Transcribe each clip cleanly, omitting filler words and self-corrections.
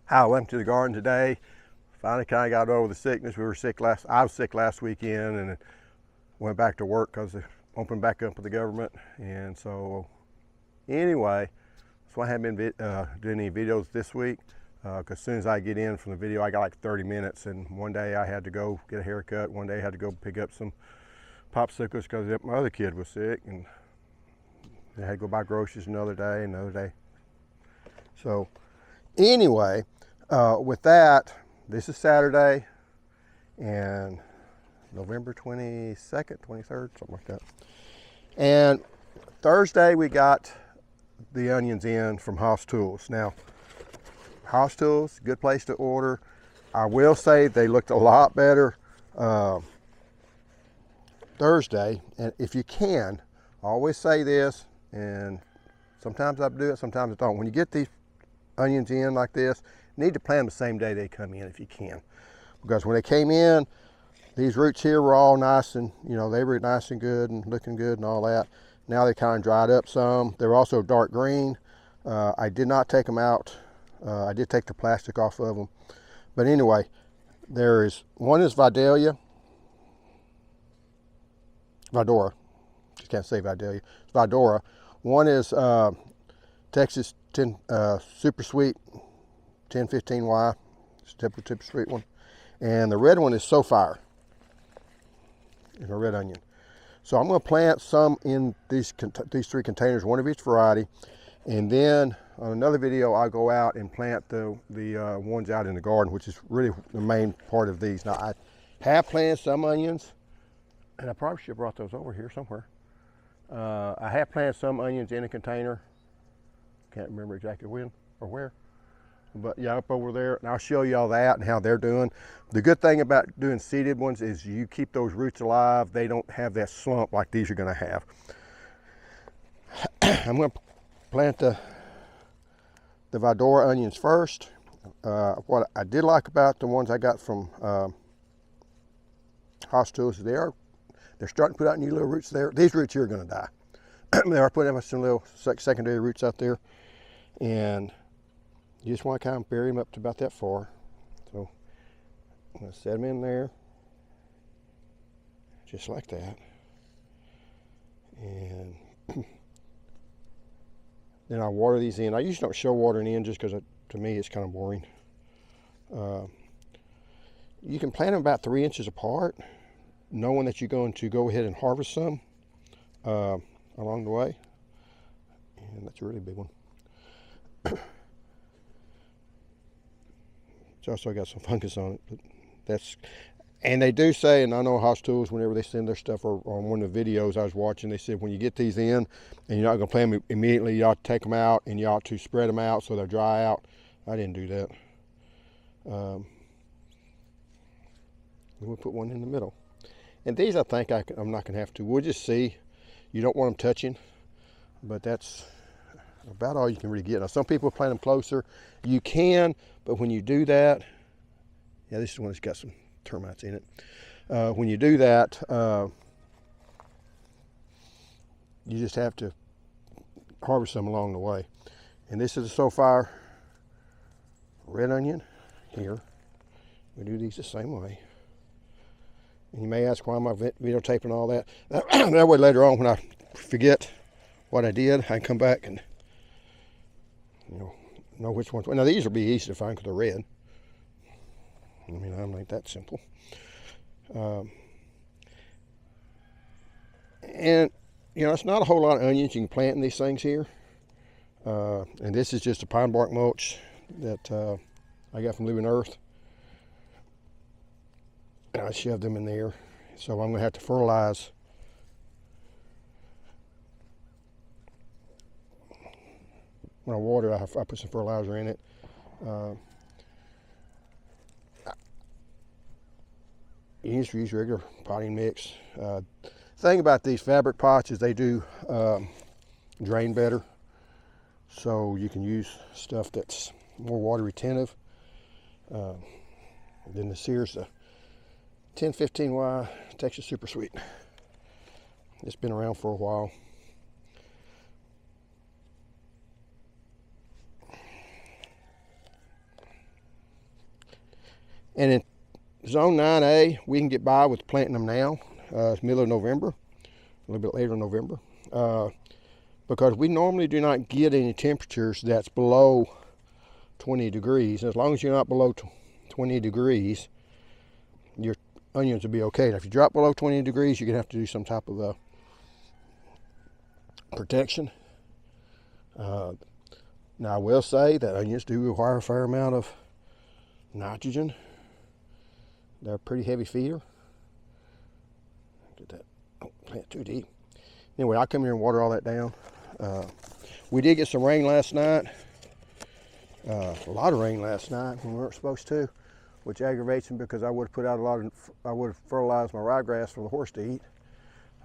I went to the garden today. Finally kind of got over the sickness. I was sick last weekend and went back to work because they opened back up with the government. And so anyway, so I haven't been doing any videos this week because as soon as I get in from the video, I got like 30 minutes. And one day I had to go get a haircut. One day I had to go pick up some popsicles because my other kid was sick. And I had to go buy groceries another day. So anyway, with that, this is Saturday and November 22nd, 23rd, something like that. And Thursday we got the onions in from Haas Tools. Now, Haas Tools, good place to order. I will say they looked a lot better Thursday. And if you can, I always say this, and sometimes I do it, sometimes I don't. When you get these onions in like this, you need to plant them the same day they come in if you can. Because when they came in, these roots here were all nice and, they were nice and good and looking good and all that. Now they kind of dried up some. They were also dark green. I did not take them out. I did take the plastic off of them. But anyway, one is Vidora. Just can't say Vidalia. It's Vidora. One is Texas 10 Super Sweet 1015Y. It's a super sweet one. And the red one is So Fire. And a red onion. So I'm going to plant some in these three containers, one of each variety. And then on another video, I'll go out and plant the ones out in the garden, which is really the main part of these. Now, I have planted some onions, and I probably should have brought those over here somewhere. I have planted some onions in a container. Can't remember exactly when or where. But yeah, up over there, and I'll show you all that and how they're doing. The good thing about doing seeded ones is you keep those roots alive. They don't have that slump like these are going to have. I'm going to plant the Vidora onions first. What I did like about the ones I got from Haas Tools is they're starting to put out new little roots there. These roots here are going to die. They are putting some little secondary roots out there, and you just want to kind of bury them up to about that far. So I'm going to set them in there, just like that. And then I'll water these in. I usually don't show watering in just because to me it's kind of boring. You can plant them about 3 inches apart, knowing that you're going to go ahead and harvest some along the way. And that's a really big one. It's also got some fungus on it, but and they do say, and I know Haas Tools, whenever they send their stuff, or on one of the videos I was watching, they said when you get these in and you're not going to plant them immediately, you ought to take them out and you ought to spread them out so they'll dry out. I didn't do that. We'll put one in the middle. And these I think I'm not going to have to. We'll just see. You don't want them touching, but that's about all you can really get. Now, some people plant them closer. You can, but when you do that, yeah, this is one that's got some termites in it. When you do that, you just have to harvest them along the way. And this is a So Fire red onion here. We do these the same way. And you may ask why am I videotaping all that. That way later on when I forget what I did, I can come back and know which ones. Now these will be easy to find because they're red. I mean, I'm like that simple. And it's not a whole lot of onions you can plant in these things here. And this is just a pine bark mulch that I got from Living Earth. And I shoved them in there. So I'm going to have to fertilize. When I water, I put some fertilizer in it. You just use regular potting mix. Thing about these fabric pots is they do drain better. So you can use stuff that's more water retentive. Then this here's a 1015Y Texas Super Sweet. It's been around for a while. And in zone 9A, we can get by with planting them now. It's middle of November, a little bit later in November, because we normally do not get any temperatures that's below 20 degrees. As long as you're not below 20 degrees, your onions will be okay. Now, if you drop below 20 degrees, you're gonna have to do some type of protection. Now, I will say that onions do require a fair amount of nitrogen. They're a pretty heavy feeder. Get that, oh, plant too deep. Anyway, I'll come here and water all that down. We did get some rain last night. A lot of rain last night when we weren't supposed to, which aggravates them because I would have put out I would have fertilized my ryegrass for the horse to eat.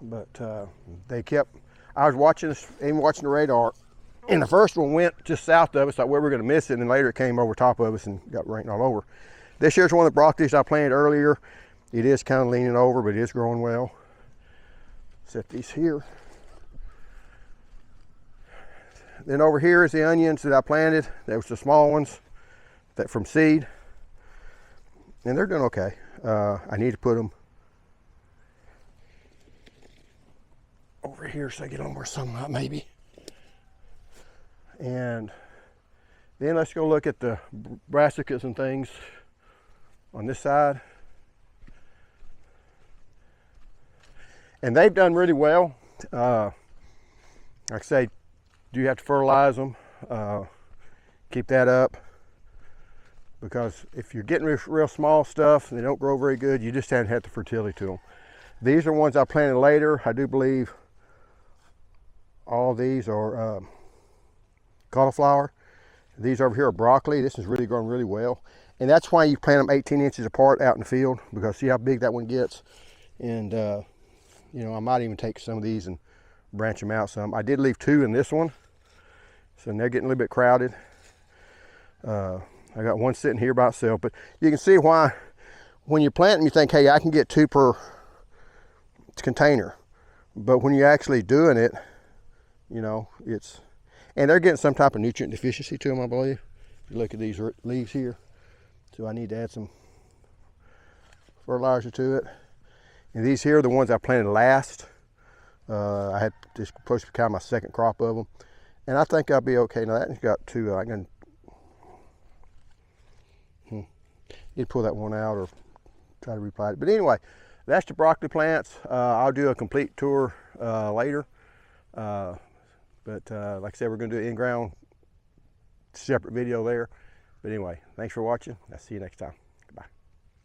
But they kept, I was watching this, even watching the radar, and the first one went just south of us, like where we were going to miss it, and then later it came over top of us and got rain all over. This here's one of the broccolis I planted earlier. It is kind of leaning over, but it is growing well. Set these here. Then over here is the onions that I planted. That was the small ones that from seed. And they're doing okay. I need to put them over here so I get a little more sunlight maybe. And then let's go look at the brassicas and things on this side. And they've done really well. Like I say, do you have to fertilize them? Keep that up, because if you're getting real small stuff and they don't grow very good, you just haven't had the fertility to them. These are ones I planted later. I do believe all these are cauliflower. These over here are broccoli. This is really growing really well. And that's why you plant them 18 inches apart out in the field, because see how big that one gets. And you know, I might even take some of these and branch them out some. I did leave 2 in this one, so they're getting a little bit crowded. I got one sitting here by itself, but you can see why when you plant them, you think, hey, I can get 2 per container. But when you're actually doing it, you know, and they're getting some type of nutrient deficiency to them, I believe. If you look at these leaves here. So I need to add some fertilizer to it. And these here are the ones I planted last. I had this supposed to be kind of my second crop of them. And I think I'll be okay. Now that's got 2, I can you'd pull that one out or try to replant it. But anyway, that's the broccoli plants. I'll do a complete tour later. But like I said, we're going to do an in-ground separate video there. But anyway, thanks for watching. I'll see you next time.